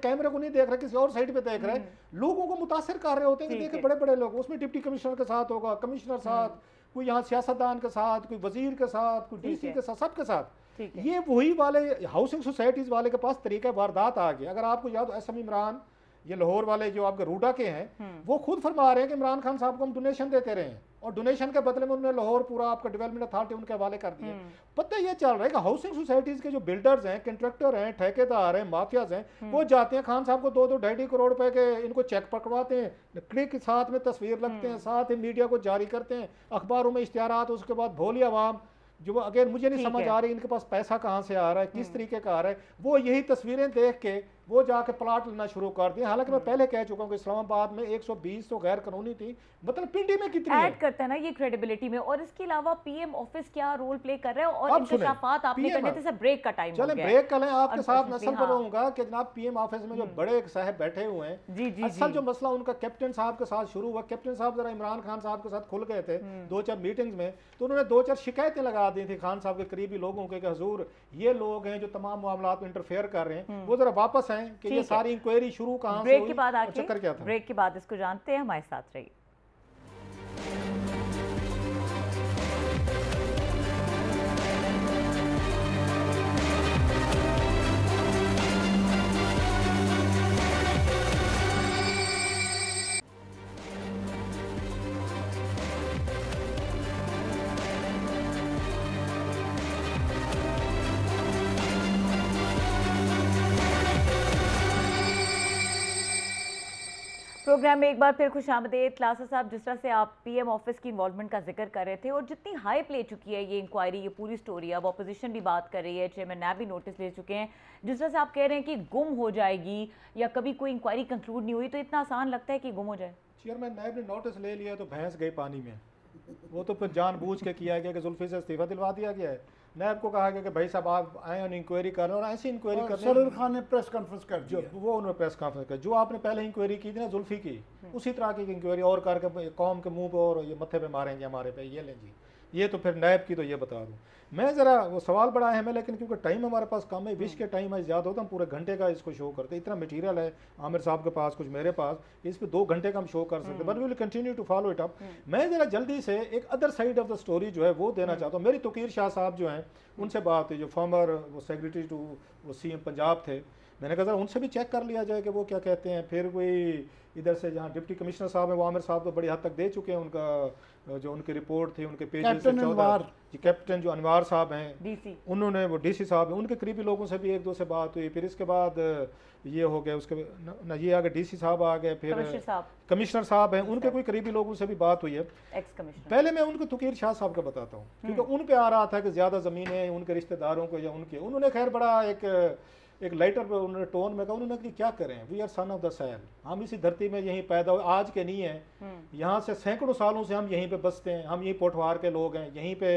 [SPEAKER 3] कैमरे को नहीं देख रहे, किसी और साइड पे देख रहे हैं, लोगों को मुतासिर कर रहे होते हैं कि देखे बड़े बड़े लोग, उसमें डिप्टी कमिश्नर के साथ होगा, कमिश्नर साथ, कोई यहाँ सियासतदान के साथ, कोई वजीर के साथ, कोई डीसी के साथ, सबके साथ। ये वही वाले हाउसिंग सोसाइटीज वाले के पास तरीका वारदात आ गया। अगर आपको याद हो, एसएम इमरान, ये लाहौर वाले जो आपके रूडा के हैं, वो खुद फरमा रहे हैं कि इमरान खान साहब को हम डोनेशन देते रहे हैं, और डोनेशन के बदले में उन्होंने लाहौर पूरा आपका डेवलपमेंट अथॉरिटी उनके हवाले कर दिया। पता ये चल रहा है कि हाउसिंग सोसाइटीज के जो बिल्डर्स हैं, कंट्रैक्टर हैं, ठेकेदार हैं, माफियाज हैं, वो जाते हैं खान साहब को 2-2-2.5 करोड़ रुपए के इनको चेक पकड़वाते हैं, लकड़ी के साथ में तस्वीर लगते हैं, साथ ही मीडिया को जारी करते हैं, अखबारों में इश्तिहारात, उसके बाद भोली आवाम जो अगेन मुझे नहीं समझ आ रही इनके पास पैसा कहाँ से आ रहा है, किस तरीके का आ रहा है, वो यही तस्वीरें देख के वो जाके प्लाट लेना शुरू कर दिए। हालांकि मैं पहले कह चुका हूँ कि इस्लामाबाद में 120 तो गैर कानूनी थी, मतलब पिंडी में कितनी
[SPEAKER 1] ऐड करता है ना ये क्रेडिबिलिटी में। और इसके अलावा पीएम ऑफिस क्या रोल प्ले कर रहा है, और इंकशाफात आपने करने थे, ब्रेक का टाइम हो
[SPEAKER 3] चले
[SPEAKER 1] गया।
[SPEAKER 3] ब्रेक कर लें, आपके साथ नसल
[SPEAKER 1] Unfortunately,
[SPEAKER 3] पर रहूंगा कि जनाब पीएम ऑफिस में जो बड़े साहब बैठे हुए हैं,
[SPEAKER 1] जी
[SPEAKER 3] असल जो मसला उनका कैप्टन साहब के साथ शुरू हुआ। कैप्टन साहब जरा इमरान खान साहब के साथ खुल गए थे 2-4 मीटिंग्स में, तो उन्होंने 2-4 शिकायतें लगा दी थी खान साहब के करीबी लोगों के कि हुजूर ये लोग हैं जो तमाम मामलात में इंटरफेयर कर रहे हैं, वो जरा वापस आए कि ये सारी इंक्वायरी शुरू कहां से
[SPEAKER 1] ब्रेक
[SPEAKER 3] हुई
[SPEAKER 1] के बाद
[SPEAKER 3] और चक्कर क्या
[SPEAKER 1] आके,
[SPEAKER 3] था।
[SPEAKER 1] ब्रेक के बाद इसको जानते हैं, हमारे साथ रहिए। प्रोग्राम में एक बार फिर खुशामदीद। क्लासा साहब, जिस तरह से आप पीएम ऑफिस की इन्वॉल्वमेंट का जिक्र कर रहे थे, और जितनी हाइप ले चुकी है ये इंक्वायरी, ये पूरी स्टोरी, अब अपोजिशन भी बात कर रही है, चेयरमैन नैब भी नोटिस ले चुके हैं, जिस तरह से आप कह रहे हैं कि गुम हो जाएगी या कभी कोई इंक्वायरी कंक्लूड नहीं हुई, तो इतना आसान लगता है कि गुम हो जाए?
[SPEAKER 3] चेयरमैन नैब ने नोटिस ले लिया तो भैंस गई पानी में। वो तो फिर जानबूझ के किया गया कि जुल्फी से इस्तीफा दिलवा दिया गया है। नैब को कहा गया कि भाई साहब आप आए और इंक्वायरी कर रहे हैं, और ऐसी इंक्वायरी कर
[SPEAKER 2] सरूर खान ने प्रेस कॉन्फ्रेंस कर
[SPEAKER 3] जो
[SPEAKER 2] दिया।
[SPEAKER 3] वो उन्होंने प्रेस कॉन्फ्रेंस कर, जो आपने पहले इंक्वायरी की थी ना जुल्फी की, उसी तरह की इंक्वायरी और करके कौम के मुंह पे और ये मत्थे पे मारेंगे हमारे पे, ये लें जी। ये तो फिर नैब की तो ये बता दूं मैं, ज़रा वो सवाल बड़ा अहम है, लेकिन क्योंकि टाइम हमारे पास कम है, विश के टाइम है ज़्यादा होता, हम पूरे घंटे का इसको शो करते, इतना मटीरियल है आमिर साहब के पास, कुछ मेरे पास, इस पे 2 घंटे का हम शो कर सकते, but we will continue to follow it up. मैं ज़रा जल्दी से एक other side of the story जो है वो देना चाहता हूँ। मेरी तौकीर शाह साहब जो हैं उनसे बात हुई, जो फॉर्मर वो सेक्रेटरी टू वो सीएम पंजाब थे, मैंने कहा ज़रा उनसे भी चेक कर लिया जाए कि वो क्या कहते हैं। फिर कोई इधर से जहाँ डिप्टी कमिश्नर साहब हैं वो आमिर साहब तो बड़ी हद तक दे चुके हैं, उनका जो उनकी रिपोर्ट थी उनके पेज
[SPEAKER 2] कैप्टन अनवार,
[SPEAKER 3] जी कैप्टन जो अनवार साहब हैं
[SPEAKER 1] डीसी,
[SPEAKER 3] उन्होंने, वो डीसी साहब हैं, उनके करीबी लोगों से भी 1-2 से बात हुई। फिर इसके बाद ये हो गया, उसके न ये आ गए डीसी साहब आ गए, फिर कमिश्नर साहब हैं, उनके कोई करीबी लोगों से भी बात हुई है।
[SPEAKER 1] एक्स कमिश्नर,
[SPEAKER 3] पहले मैं उनको तौकीर शाह साहब का बताता हूँ, क्योंकि उन पे आ रहा था कि ज़्यादा ज़मीनें उनके रिश्तेदारों को या उनके, उन्होंने खैर बड़ा एक एक लाइटर पे उन्होंने टोन में कहा, उन्होंने कहा क्या करें, we are son of the soil, हम इसी धरती में यहीं पैदा हुए, आज के नहीं हैं, यहाँ से सैकड़ों सालों से हम यहीं पे बसते हैं, हम यहीं पोठवार के लोग हैं, यहीं पे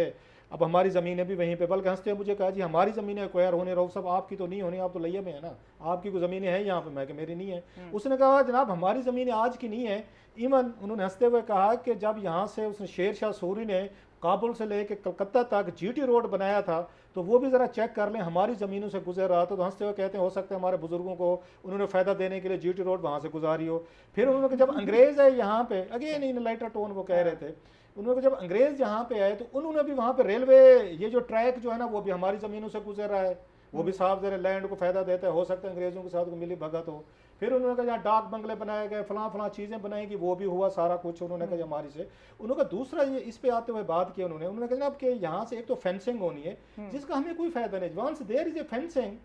[SPEAKER 3] अब हमारी ज़मीनें भी वहीं पे, बल्कि हंसते हैं मुझे कहा जी हमारी ज़मीनें एक्वायर होने, रहो सब आपकी तो नहीं होनी, आप तो लैया में है ना, आपकी कोई ज़मीनें हैं यहाँ पे, मैं कि मेरी नहीं है। उसने कहा जनाब हमारी ज़मीनें आज की नहीं है, इवन उन्होंने हंसते हुए कहा कि जब यहाँ से उसने शेर शाह सूरी ने काबुल से लेके कलकत्ता तक जीटी रोड बनाया था, तो वो भी ज़रा चेक कर लें, हमारी ज़मीनों से गुजर रहा था। तो हंसते हुए कहते हैं हो सकता है हमारे बुजुर्गों को उन्होंने फ़ायदा देने के लिए जीटी रोड वहाँ से गुजारी हो। फिर उन्होंने कहा जब अंग्रेज़ आए यहाँ पे, अगेन इन लाइटर टोन वो कह रहे थे, उन्होंने कहा जब अंग्रेज़ यहाँ पे आए तो उन्होंने भी वहाँ पे रेलवे, ये जो ट्रैक जो है ना वो भी हमारी ज़मीनों से गुजर रहा है, वो भी साफ ज़रा लैंड को फ़ायदा देता है, हो सकता है अंग्रेज़ों के साथ को मिली भगत हो। फिर उन्होंने कहा जहाँ डाक बंगले बनाए गए, फलां चीज़ें बनाएंगी, वो भी हुआ सारा कुछ, उन्होंने कहा हमारी से। उन्होंने कहा दूसरा ये इस पे आते हुए बात की उन्होंने कहा जनाब कि यहाँ से एक तो फेंसिंग होनी है जिसका हमें कोई फायदा नहीं, once there is a fencing,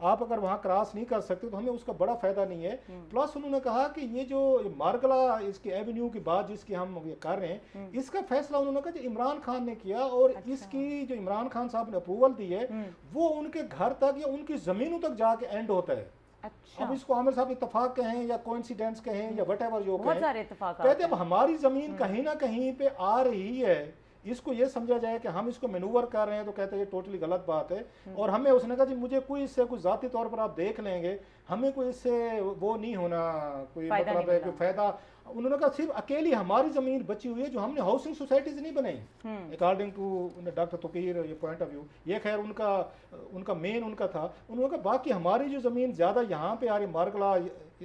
[SPEAKER 3] आप अगर वहाँ क्रॉस नहीं कर सकते तो हमें उसका बड़ा फायदा नहीं है। प्लस उन्होंने कहा कि ये जो मारगला इसकी एवेन्यू की बात जिसकी हम ये कर रहे हैं, इसका फैसला उन्होंने कहा जो इमरान खान ने किया, और इसकी जो इमरान खान साहब ने अप्रूवल दी है वो उनके घर तक या उनकी जमीनों तक जाके एंड होता है।
[SPEAKER 1] अच्छा।
[SPEAKER 3] अब इसको आमिर साहब इत्तेफाक कहें या कोइंसिडेंस कहें या व्हाटएवर जो
[SPEAKER 1] बहुत
[SPEAKER 3] कहें,
[SPEAKER 1] सारे इत्तेफाक
[SPEAKER 3] कहते हैं अब हमारी जमीन कहीं ना कहीं पे आ रही है, इसको ये समझा जाए कि हम इसको मैनूवर कर रहे हैं, तो कहते हैं ये टोटली गलत बात है। और हमें उसने कहा जी मुझे कोई इससे कोई जाती तौर पर आप देख लेंगे, हमें कोई इससे वो नहीं होना, कोई मतलब है कोई फायदा। उन्होंने कहा सिर्फ अकेली हमारी जमीन बची हुई है जो हमने हाउसिंग सोसाइटीज नहीं बनाई, अकॉर्डिंग टू डॉक्टर तुकीर ये पॉइंट ऑफ व्यू, ये खैर उनका मेन उनका था। उन्होंने कहा बाकी हमारी जो जमीन ज्यादा यहाँ पे आ रही मारगला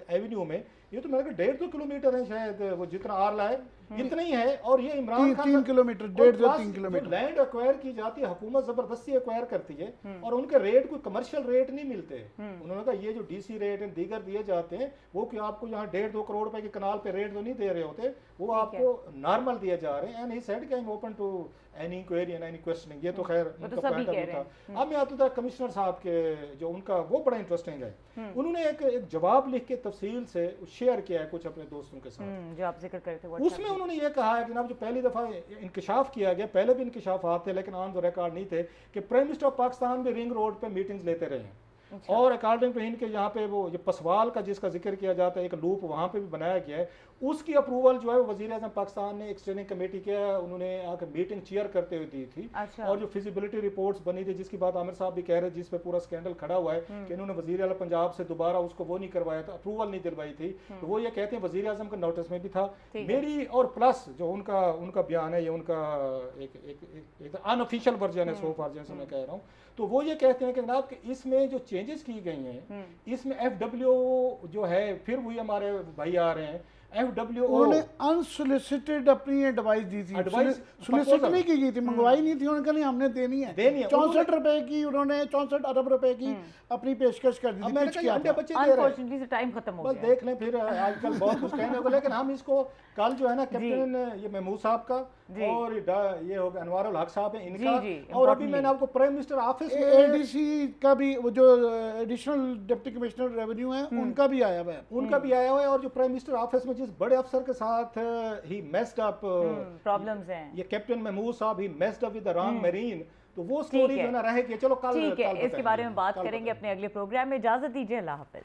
[SPEAKER 3] एवेन्यू में, ये तो मेरे को 1.5-2 किलोमीटर है शायद, वो जितना आरला है इतना ही है, और ये Imran Khan
[SPEAKER 2] 3 kilometre 1.5-3 kilometre
[SPEAKER 3] land acquire की जाती है, हुकूमत जबरदस्ती एक्वायर करती है, और उनके रेट कोई कमर्शियल रेट नहीं मिलते। उन्होंने कहा ये जो डीसी रेट है दीगर दिए जाते हैं वो कि आपको यहाँ 1.5-2 करोड़ रुपए के कनाल पे रेट तो नहीं दे रहे होते, वो आपको नॉर्मल दिए जा रहे हैं। एंड ही सेड कि I am open to any inquiry and any questioning, ये तो खैर उनका पॉइंट ऑफ व्यू था। अब मैं आता था कमिश्नर साहब के जो उनका वो बड़ा इंटरेस्टिंग है, उन्होंने एक जवाब लिख के तफसील से शेयर किया है कुछ अपने दोस्तों के साथ,
[SPEAKER 1] जो आप जिक्र करते हैं
[SPEAKER 3] उसमें उन्होंने ये कहा है कि जनाब जो पहली दफा इंकशाफ किया गया, पहले भी इंकशाफात थे लेकिन ऑन द रिकॉर्ड नहीं थे, कि प्राइम मिनिस्टर ऑफ पाकिस्तान भी रिंग रोड पे मीटिंग्स लेते रहे हैं। अच्छा। और अकॉर्डिंग टू इनके यहाँ पे वो ये पसवाल का जिसका जिक्र किया जाता है एक लूप वहाँ पे भी बनाया गया है, उसकी अप्रूवल जो है वो वज़ीर आज़म पाकिस्तान ने एक स्टैंडिंग कमेटी किया, उन्होंने आकर मीटिंग चेयर करते हुए दी थी। अच्छा। और जो फिजिबिलिटी रिपोर्ट्स बनी थी जिसकी बात आमिर साहब भी कह रहे हैं, जिस पे पूरा स्कैंडल खड़ा हुआ है कि इन्होंने वज़ीर आला पंजाब से दोबारा उसको वो नहीं करवाया था, अप्रूवल नहीं दिलवाई थी, तो वो ये कहते हैं वज़ीर आज़म के नोटिस में भी था मेरी, और प्लस जो उनका बयान है ये उनका एक अनऑफिशियल वर्जन है सो फार जैसे मैं कह रहा हूँ, तो वो ये कहते हैं कि जनाब कि इसमें जो चेंजेस की गई हैं, इसमें FWO जो है, फिर वही हमारे भाई आ रहे हैं FWO,
[SPEAKER 2] उन्होंने अनसोलिसिटेड अपनी एडवाइस दी थी, सोलिसिट नहीं की गई थी, मंगवाई नहीं थी, उन्होंने कहा नहीं हमने देनी है 64 रुपए की, उन्होंने 64 अरब रुपए की अपनी पेशकश कर दी थी।
[SPEAKER 1] अनफॉर्चुनेटली से टाइम खत्म हो गया,
[SPEAKER 3] बस देख लें फिर आजकल बहुत कुछ कहने को, लेकिन हम इसको कल जो है ना कैप्टन ये महमूद साहब का और ये हो गया अनवारुल हक साहब है इनका, और अभी मैंने आपको प्राइम मिनिस्टर ऑफिस में
[SPEAKER 2] ADC का भी वो जो एडिशनल डिप्टी कमिश्नर रेवेन्यू है उनका भी आया हुआ है,
[SPEAKER 3] और जो प्राइम मिनिस्टर ऑफिस में जिस बड़े अफसर के साथ ही मेस्ड अप
[SPEAKER 1] प्रॉब्लम्स हैं,
[SPEAKER 3] ये कैप्टन महमूद साहब he messed up with the wrong marine, तो वो स्टोरी जो है ना रहेगी। चलो कल
[SPEAKER 1] ठीक है, इसके बारे में बात करेंगे अपने अगले प्रोग्राम में। इजाजत दीजिए, अल्लाह हाफिज।